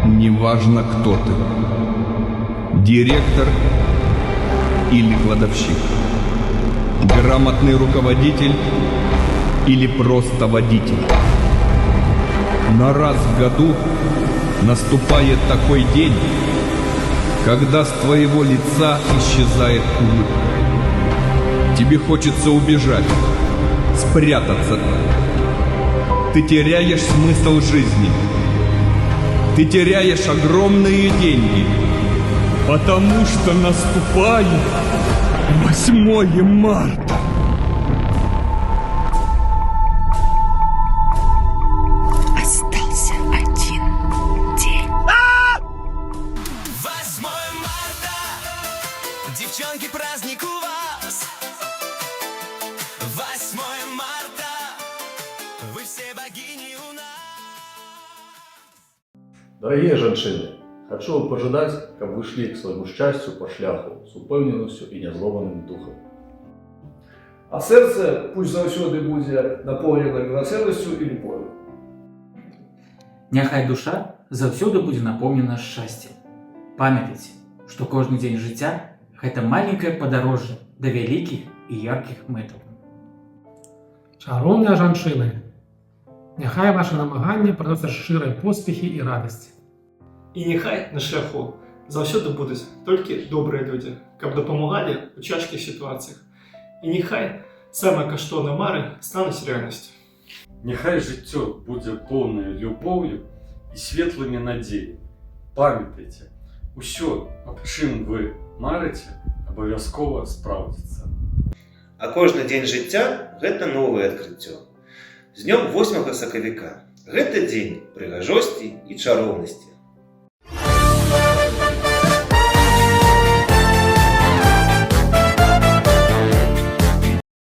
Неважно, кто ты. Директор или кладовщик. Грамотный руководитель или просто водитель. Но раз в году наступает такой день, когда с твоего лица исчезает улыбка. Тебе хочется убежать, спрятаться. Ты теряешь смысл жизни. Ты теряешь огромные деньги, потому что наступает 8 марта. Остался один день. 8 марта, девчонки, праздник у вас. 8 марта, вы все богини у нас. Дорогие женщины, хочу пожелать, как вы шли к своему счастью по шляху з упевненістю і незломаним духом. А серце пусть завсёды буде наповнено милосердістю і любов'ю. Няхай душа заўсёды будзе напоўнена шчасцем. Памятайце, што кожны дзень жыцця – гэта маленькае падарожжа да вялікіх і яркіх мэтаў. Шароўныя жанчыны, няхай ваши намаганні прыносяць шчырыя поспехі і радасці. І няхай на шляху заўсёды будуць толькі добрыя людзі, каб дапамагалі ў цяжкіх сітуацыях. І няхай самыя каштоўныя мары стануць рэальнасцю. Няхай жыццё будзе поўнае любоўю і светлымі надзеямі. Памятайце, усё, аб чым вы марыце, абавязкова спраўдзіцца. А кожны дзень жыцця – гэта новае адкрыццё. З днём 8 сакавіка. Гэта дзень прыгажосці і чароўнасці.